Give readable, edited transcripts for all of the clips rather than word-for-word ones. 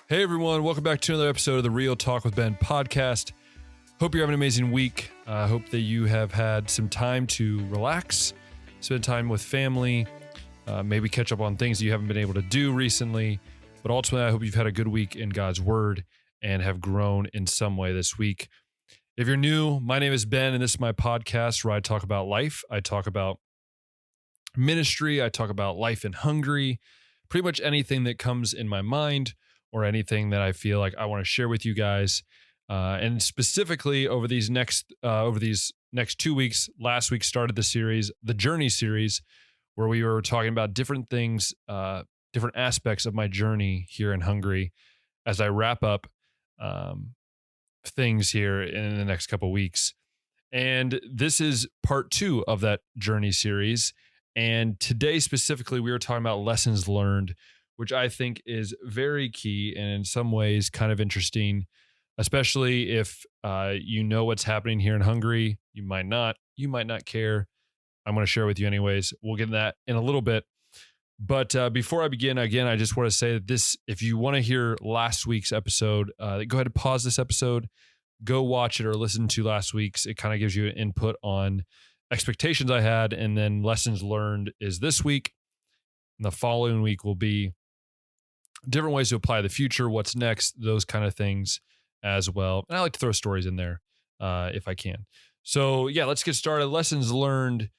Hey everyone, welcome back to another episode of the Real Talk with Ben podcast. Hope you're having an amazing week. I hope that you have had some time to relax, spend time with family, maybe catch up on things that you haven't been able to do recently. But ultimately, I hope you've had a good week in God's Word and have grown in some way this week. If you're new, my name is Ben, and this is my podcast where I talk about life. I talk about ministry. I talk about life in Hungary, pretty much anything that comes in my mind or anything that I feel like I want to share with you guys. And specifically over these next 2 weeks, last week started the series, the Journey series, where we were talking about different things, different aspects of my journey here in Hungary as I wrap up things here in the next couple of weeks. And this is part 2 of that Journey series. And today specifically, we were talking about lessons learned, which I think is very key and in some ways kind of interesting, especially if you know what's happening here in Hungary. You might not care. I'm going to share with you anyways. We'll get into that in a little bit. But before I begin, again, I just want to say that this, if you want to hear last week's episode, go ahead and pause this episode, go watch it or listen to last week's. It kind of gives you an input on expectations I had, and then lessons learned is this week. And the following week will be different ways to apply the future, what's next, those kind of things as well. And I like to throw stories in there if I can. So yeah, let's get started. Lessons learned.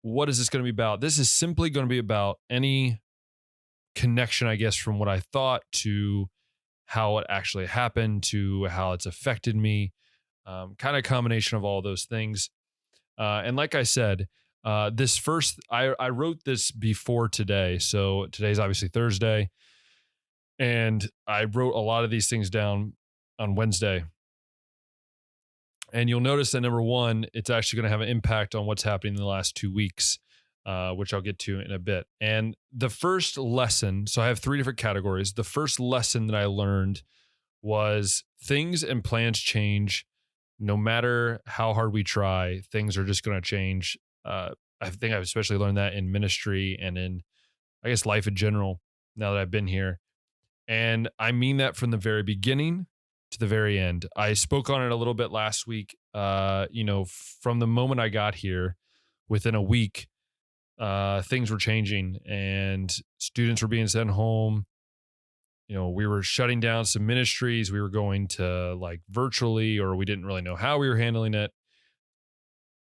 What is this going to be about? This is simply going to be about any connection, I guess, from what I thought to how it actually happened to how it's affected me. Kind of combination of all those things. And like I said, I wrote this before today. So today's obviously Thursday. And I wrote a lot of these things down on Wednesday. And you'll notice that number one, it's actually going to have an impact on what's happening in the last 2 weeks, which I'll get to in a bit. And the first lesson, so I have 3 different categories. The first lesson that I learned was things and plans change. No matter how hard we try, things are just going to change. I think I've especially learned that in ministry and in, I guess, life in general now that I've been here. And I mean that from the very beginning to the very end. I spoke on it a little bit last week. From the moment I got here, within a week, things were changing and students were being sent home. We were shutting down some ministries. We were going to like virtually, or we didn't really know how we were handling it.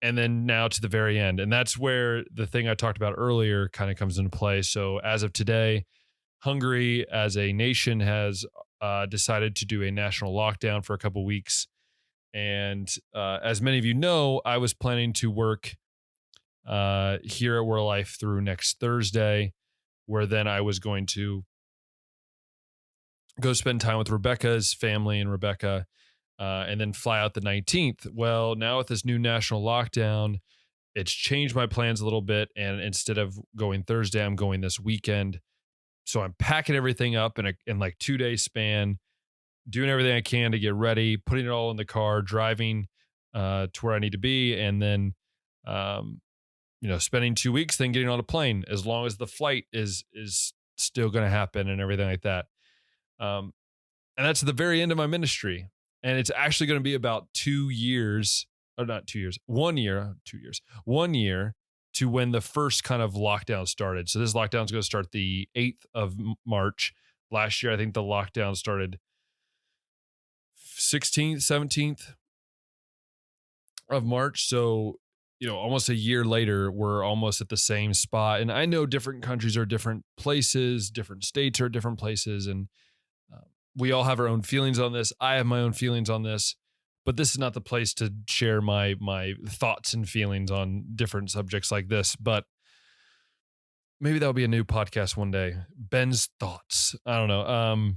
And then now to the very end. And that's where the thing I talked about earlier kind of comes into play. So as of today, Hungary as a nation has decided to do a national lockdown for a couple weeks. And as many of you know, I was planning to work here at World Life through next Thursday, where then I was going to go spend time with Rebecca's family and Rebecca, and then fly out the 19th. Well, now with this new national lockdown, it's changed my plans a little bit. And instead of going Thursday, I'm going this weekend. So I'm packing everything up in like 2 day span, doing everything I can to get ready, putting it all in the car, driving to where I need to be. And then, spending 2 weeks, then getting on a plane, as long as the flight is still going to happen and everything like that. And that's the very end of my ministry. And it's actually going to be about 2 years, or not 2 years, 1 year, 2 years, 1 year to when the first kind of lockdown started. So this lockdown is going to start the 8th of March. Last year, I think the lockdown started 16th, 17th of March. So, almost a year later, we're almost at the same spot. And I know different countries are different places, different states are different places. And we all have our own feelings on this. I have my own feelings on this, but this is not the place to share my thoughts and feelings on different subjects like this. But maybe that'll be a new podcast one day. Ben's thoughts. I don't know.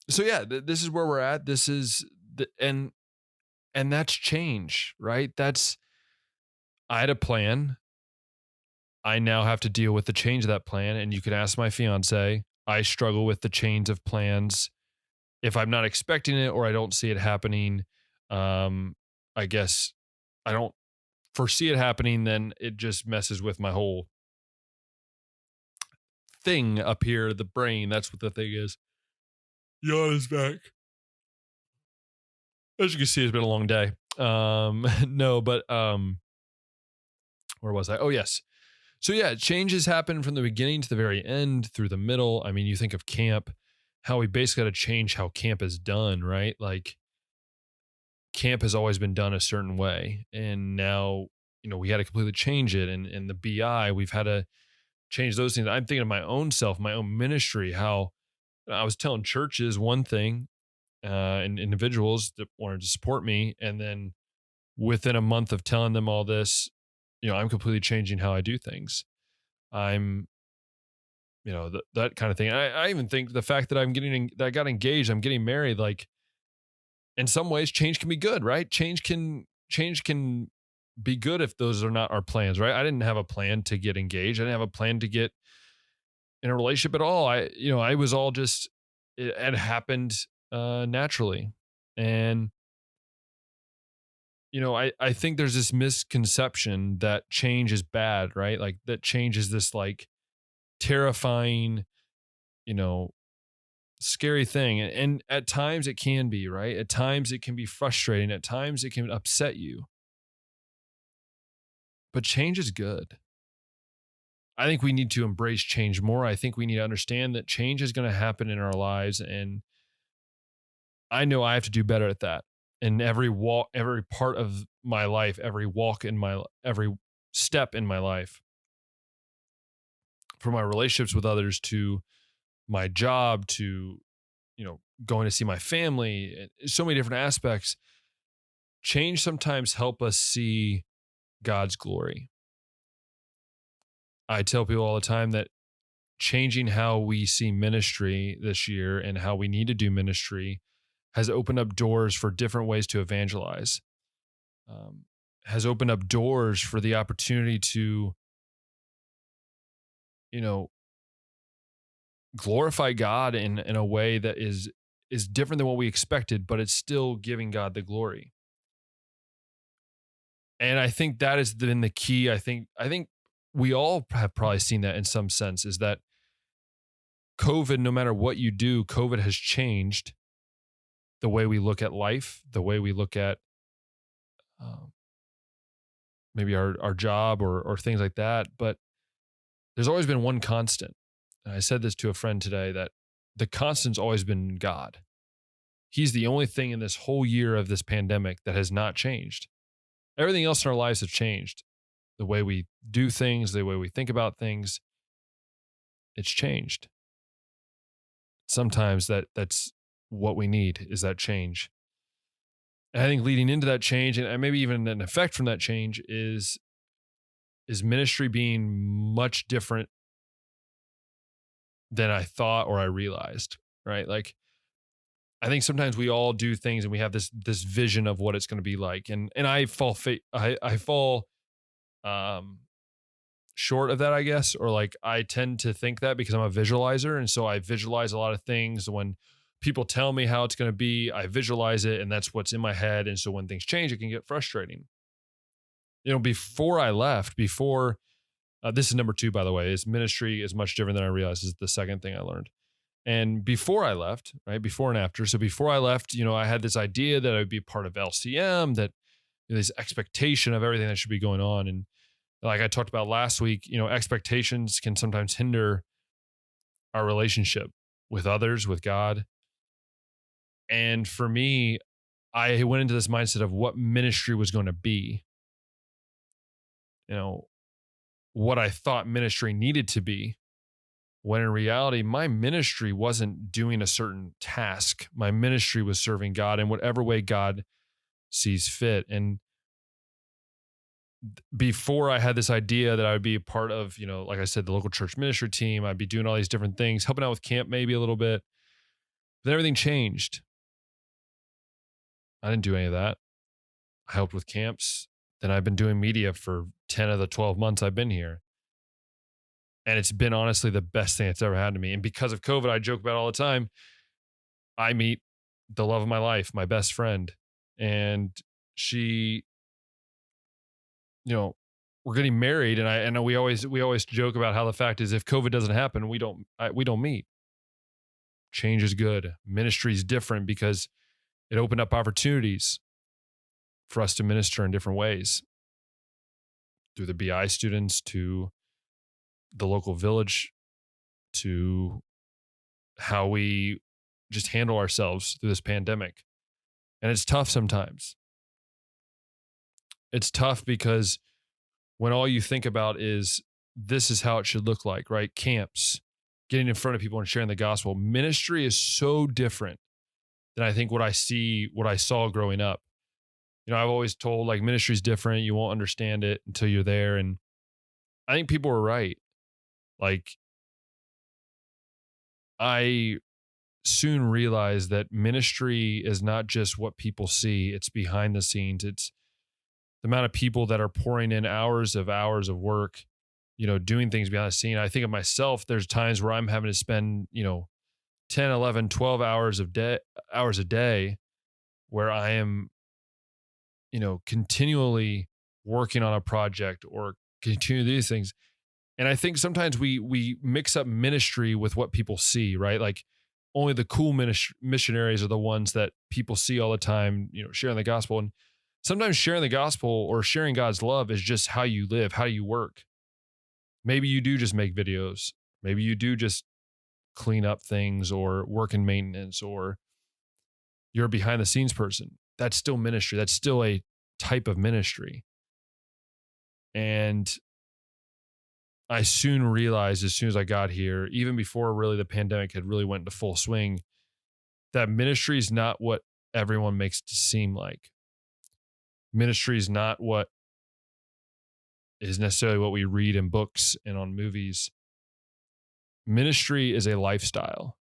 So yeah, this is where we're at. This is and that's change, right? I had a plan. I now have to deal with the change of that plan. And you can ask my fiance. I struggle with the change of plans. If I'm not expecting it or I don't see it happening, I guess I don't foresee it happening, then it just messes with my whole thing up here, the brain. That's what the thing is. Yawn is back. As you can see, it's been a long day. No, but where was I? Oh, yes. So yeah, changes happen from the beginning to the very end, through the middle. I mean, you think of camp, how we basically got to change how camp is done, right? Like camp has always been done a certain way, and now we had to completely change it. And the BI, we've had to change those things. I'm thinking of my own self, my own ministry, how I was telling churches one thing, and individuals that wanted to support me, and then within a month of telling them all this, I'm completely changing how I do things. I'm, that kind of thing. I even think the fact that that I got engaged, I'm getting married, like in some ways change can be good, right? Change can be good if those are not our plans, right? I didn't have a plan to get engaged. I didn't have a plan to get in a relationship at all. I was all just, it had happened naturally. And I think there's this misconception that change is bad, right? Like that change is this like terrifying, you know, scary thing. And at times it can be, right? At times it can be frustrating. At times it can upset you. But change is good. I think we need to embrace change more. I think we need to understand that change is going to happen in our lives. And I know I have to do better at that. In every walk, every part of my life, every step in my life, from my relationships with others to my job to, going to see my family, so many different aspects. Change sometimes help us see God's glory. I tell people all the time that changing how we see ministry this year and how we need to do ministry has opened up doors for different ways to evangelize, has opened up doors for the opportunity to, you know, glorify God in a way that is different than what we expected, but it's still giving God the glory. And I think that has been the key. I think we all have probably seen that in some sense, is that COVID, no matter what you do, COVID has changed the way we look at life, the way we look at um, maybe our job or things like that. But there's always been one constant. And I said this to a friend today, that the constant's always been God. He's the only thing in this whole year of this pandemic that has not changed. Everything else in our lives have changed. The way we do things, the way we think about things, it's changed. Sometimes that's what we need, is that change. And I think leading into that change, and maybe even an effect from that change, is ministry being much different than I thought or I realized, right? Like I think sometimes we all do things and we have this vision of what it's going to be like, and I fall um short of that, I guess, or like I tend to think that because I'm a visualizer, and so I visualize a lot of things. When people tell me how it's going to be, I visualize it, and that's what's in my head. And so when things change, it can get frustrating. Before I left, before this is number two, by the way, is ministry is much different than I realized, is the second thing I learned. And before I left, right, before and after. So before I left, I had this idea that I would be part of LCM, that this expectation of everything that should be going on. And like I talked about last week, expectations can sometimes hinder our relationship with others, with God. And for me, I went into this mindset of what ministry was going to be, you know, what I thought ministry needed to be, when in reality, my ministry wasn't doing a certain task. My ministry was serving God in whatever way God sees fit. And before I had this idea that I would be a part of, like I said, the local church ministry team, I'd be doing all these different things, helping out with camp maybe a little bit. Then everything changed. I didn't do any of that. I helped with camps. Then I've been doing media for 10 of the 12 months I've been here. And it's been honestly the best thing that's ever happened to me. And because of COVID, I joke about it all the time. I meet the love of my life, my best friend. And she, we're getting married. And I know we always joke about how the fact is, if COVID doesn't happen, we don't meet. Change is good. Ministry is different because it opened up opportunities for us to minister in different ways, through the BI students, to the local village, to how we just handle ourselves through this pandemic. And it's tough sometimes. It's tough because when all you think about is this is how it should look like, right? Camps, getting in front of people and sharing the gospel. Ministry is so different than I think what I saw growing up. I've always told, like, ministry is different. You won't understand it until you're there. And I think people were right. Like, I soon realized that ministry is not just what people see, it's behind the scenes. It's the amount of people that are pouring in hours of work, doing things behind the scene. I think of myself, there's times where I'm having to spend, 10, 11, 12 hours a day where I am, continually working on a project or continue these things. And I think sometimes we mix up ministry with what people see, right? Like, only the cool missionaries are the ones that people see all the time, sharing the gospel. And sometimes sharing the gospel or sharing God's love is just how you live, how you work. Maybe you do just make videos. Maybe you do just clean up things or work in maintenance, or you're a behind the scenes person. That's still ministry. That's still a type of ministry. And I soon realized, as soon as I got here, even before really the pandemic had really went into full swing, that ministry is not what everyone makes it seem like. Ministry is not what is necessarily what we read in books and on movies. Ministry is a lifestyle.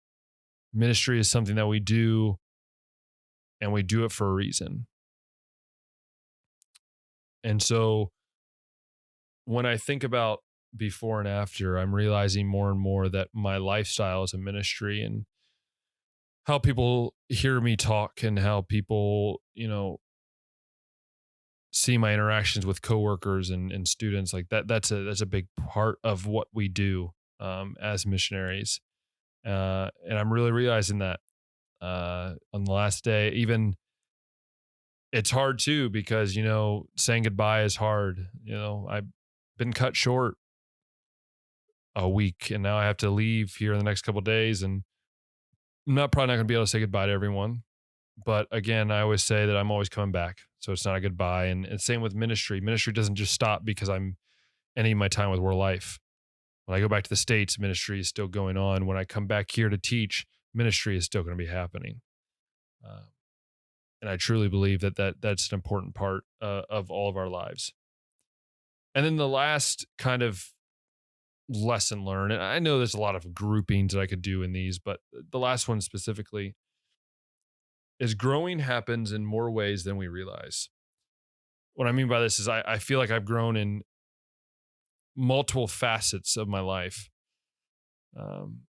Ministry is something that we do, and we do it for a reason. And so when I think about before and after, I'm realizing more and more that my lifestyle is a ministry, and how people hear me talk and how people, see my interactions with coworkers and students, like that. That's a big part of what we do as missionaries. And I'm really realizing that on the last day, even it's hard too, because, saying goodbye is hard. I've been cut short a week, and now I have to leave here in the next couple of days, and I'm probably not going to be able to say goodbye to everyone. But again, I always say that I'm always coming back. So it's not a goodbye. And same with ministry. Ministry doesn't just stop because I'm ending my time with World Life. When I go back to the States, ministry is still going on. When I come back here to teach, ministry is still going to be happening. And I truly believe that's an important part of all of our lives. And then the last kind of lesson learned, and I know there's a lot of groupings that I could do in these, but the last one specifically is growing happens in more ways than we realize. What I mean by this is I feel like I've grown in multiple facets of my life. Um,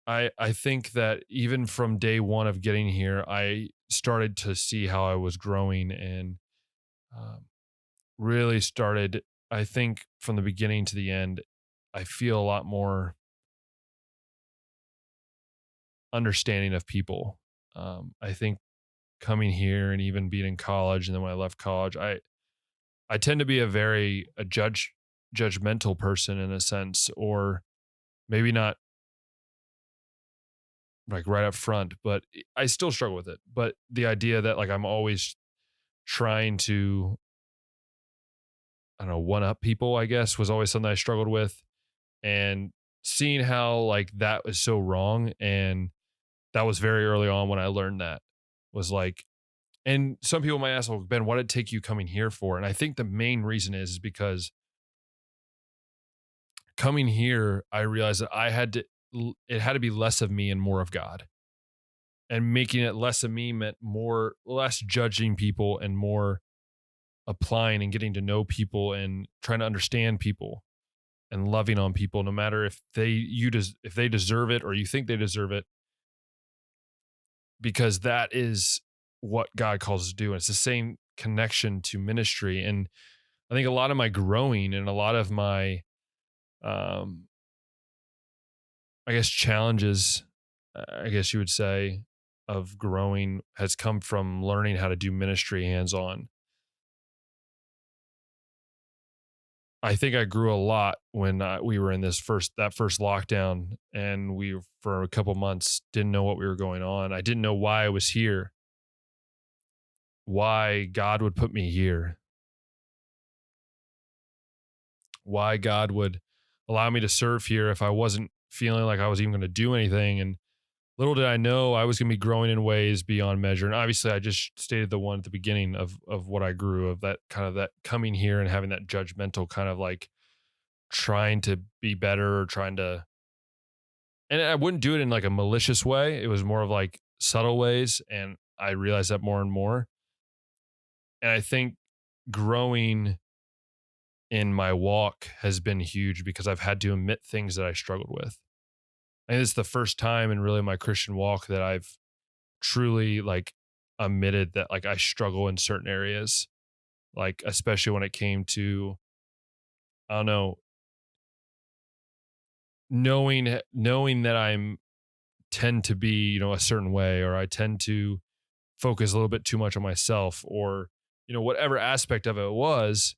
I think that even from day one of getting here, I started to see how I was growing, and um, really started, I think from the beginning to the end, I feel a lot more understanding of people. I think coming here and even being in college, and then when I left college, I tend to be a judgmental person in a sense, or maybe not like right up front, but I still struggle with it. But the idea that, like, I'm always trying to, I don't know, one up people, I guess, was always something I struggled with. And seeing how, like, that was so wrong. And that was very early on when I learned that, was like, and some people might ask, well, Ben, what did it take you coming here for? And I think the main reason is because coming here, I realized that it had to be less of me and more of God. And making it less of me meant less judging people and more applying and getting to know people and trying to understand people and loving on people, no matter if they deserve it or you think they deserve it, because that is what God calls us to do. And it's the same connection to ministry. And I think a lot of my growing and a lot of my, I guess, challenges, I guess you would say, of growing has come from learning how to do ministry hands on. I think I grew a lot when we were in that first lockdown, and we for a couple months didn't know what we were going on. I didn't know why I was here, why God would put me here, why God would allow me to serve here if I wasn't feeling like I was even going to do anything. And little did I know I was going to be growing in ways beyond measure. And obviously, I just stated the one at the beginning of what I grew, of that kind of that coming here and having that judgmental kind of like trying to be better or trying to, and I wouldn't do it in like a malicious way. It was more of like subtle ways. And I realized that more and more. And I think growing in my walk has been huge because I've had to admit things that I struggled with. And it's the first time in really my Christian walk that I've truly like admitted that like I struggle in certain areas, like especially when it came to, I don't know, knowing that I'm tend to be, a certain way, or I tend to focus a little bit too much on myself, or, whatever aspect of it was.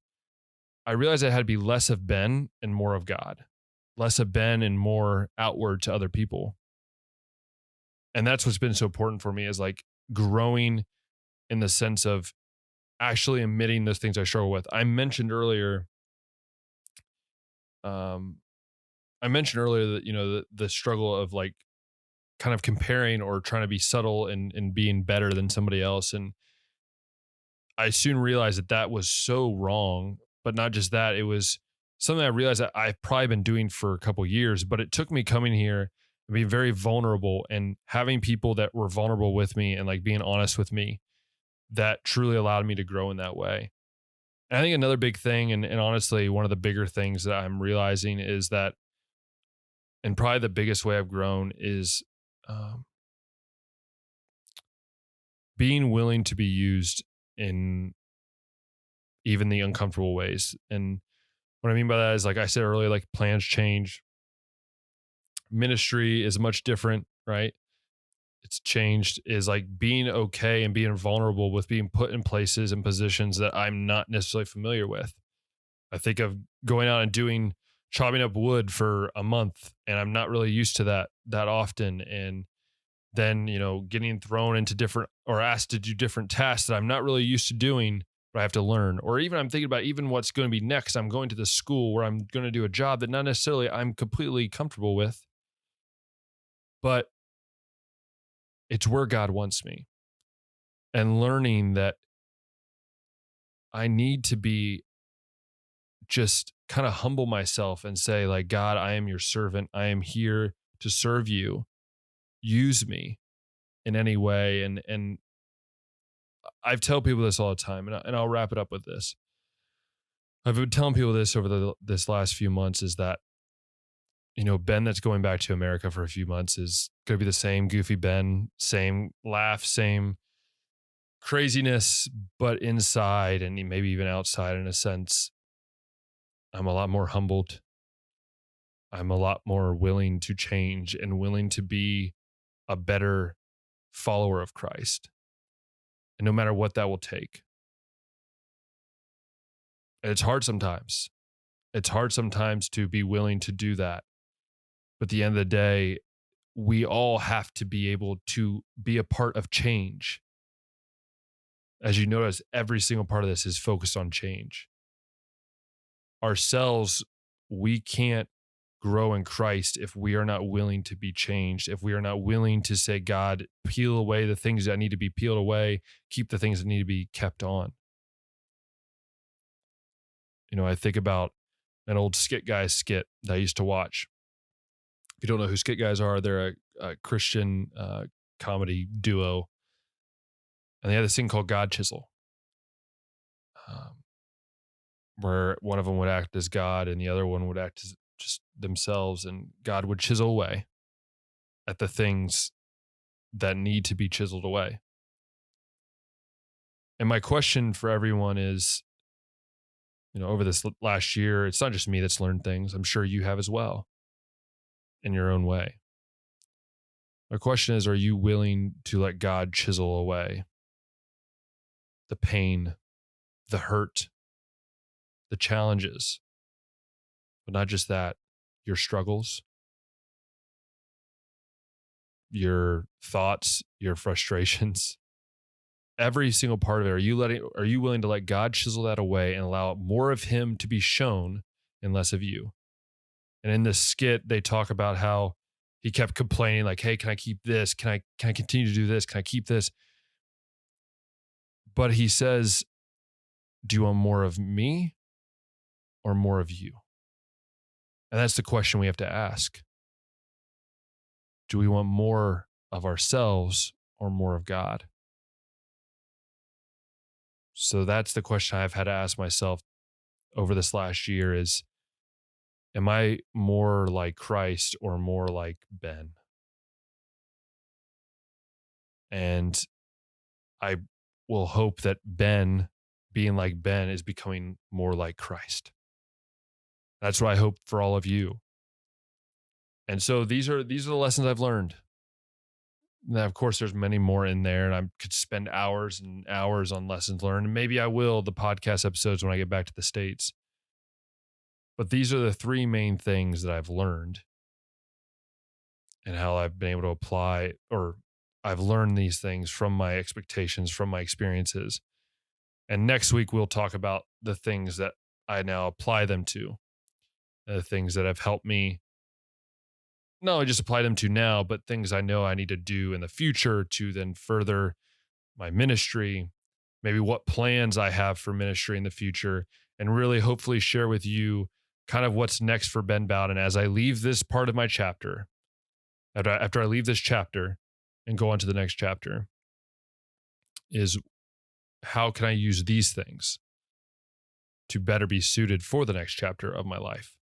I realized I had to be less of Ben and more of God, less of Ben and more outward to other people. And that's what's been so important for me, is like growing in the sense of actually admitting those things I struggle with. Um, I mentioned earlier that, the struggle of like kind of comparing or trying to be subtle and being better than somebody else. And I soon realized that that was so wrong, but not just that, it was something I realized that I've probably been doing for a couple of years, but it took me coming here and being very vulnerable and having people that were vulnerable with me and like being honest with me that truly allowed me to grow in that way. And I think another big thing, and honestly, one of the bigger things that I'm realizing is that, and probably the biggest way I've grown is um, being willing to be used in even the uncomfortable ways. And what I mean by that is, like I said earlier, like plans change. Ministry is much different, right? It's changed, is like being okay and being vulnerable with being put in places and positions that I'm not necessarily familiar with. I think of going out and chopping up wood for a month, and I'm not really used to that often. And then, getting thrown into different or asked to do different tasks that I'm not really used to doing, but I have to learn. Or even I'm thinking about even what's going to be next. I'm going to the school where I'm going to do a job that not necessarily I'm completely comfortable with, but it's where God wants me. And learning that I need to be just kind of humble myself and say, like, God, I am your servant. I am here to serve you. Use me in any way. And I tell people this all the time, and I'll wrap it up with this. I've been telling people this over this last few months, is that, Ben that's going back to America for a few months is going to be the same goofy Ben, same laugh, same craziness, but inside and maybe even outside, in a sense, I'm a lot more humbled. I'm a lot more willing to change and willing to be a better follower of Christ. And no matter what that will take. And it's hard sometimes. It's hard sometimes to be willing to do that. But at the end of the day, we all have to be able to be a part of change. As you notice, every single part of this is focused on change. Ourselves, we can't grow in Christ if we are not willing to be changed, if we are not willing to say, God, peel away the things that need to be peeled away, keep the things that need to be kept on. I think about an old Skit Guys skit that I used to watch. If you don't know who Skit Guys are, they're a Christian comedy duo. And they had this thing called God Chisel, where one of them would act as God and the other one would act as just themselves. And God would chisel away at the things that need to be chiseled away. And my question for everyone is, over this last year, it's not just me that's learned things. I'm sure you have as well, in your own way. My question is, are you willing to let God chisel away the pain, the hurt, the challenges, but not just that, your struggles, your thoughts, your frustrations, every single part of it? Are you willing to let God chisel that away and allow more of him to be shown and less of you? And in this skit, they talk about how he kept complaining, like, hey, can I keep this? Can I continue to do this? Can I keep this? But he says, do you want more of me or more of you? And that's the question we have to ask. Do we want more of ourselves or more of God? So that's the question I've had to ask myself over this last year is, am I more like Christ or more like Ben? And I will hope that Ben, being like Ben, is becoming more like Christ. That's what I hope for all of you. And so these are the lessons I've learned. Now, of course, there's many more in there, and I could spend hours and hours on lessons learned. And maybe I will, the podcast episodes when I get back to the States. But these are the three main things that I've learned and how I've been able to apply, or I've learned these things from my expectations, from my experiences. And next week, we'll talk about the things that I now apply them to, the things that have helped me not only just apply them to now, but things I know I need to do in the future to then further my ministry, maybe what plans I have for ministry in the future, and really hopefully share with you kind of what's next for Ben Bowden as I leave this part of my chapter. After I leave this chapter and go on to the next chapter, is how can I use these things to better be suited for the next chapter of my life?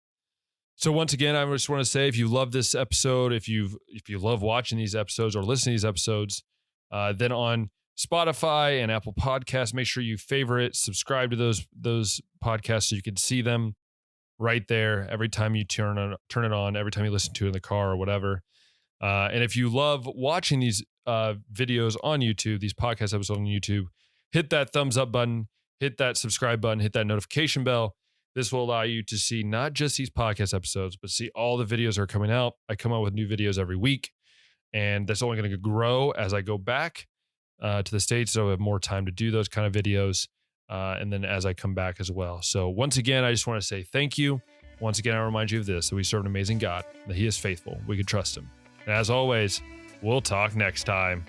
So once again, I just want to say, if you love this episode, if you love watching these episodes or listening to these episodes, then on Spotify and Apple Podcasts, make sure you favorite, subscribe to those podcasts so you can see them right there every time you turn it on, every time you listen to it in the car or whatever. And if you love watching these videos on YouTube, these podcast episodes on YouTube, hit that thumbs up button, hit that subscribe button, hit that notification bell. This will allow you to see not just these podcast episodes, but see all the videos that are coming out. I come out with new videos every week, and that's only going to grow as I go back to the States. So I have more time to do those kind of videos. And then as I come back as well. So once again, I just want to say thank you. Once again, I remind you of this, that we serve an amazing God, that he is faithful. We can trust him. And as always, we'll talk next time.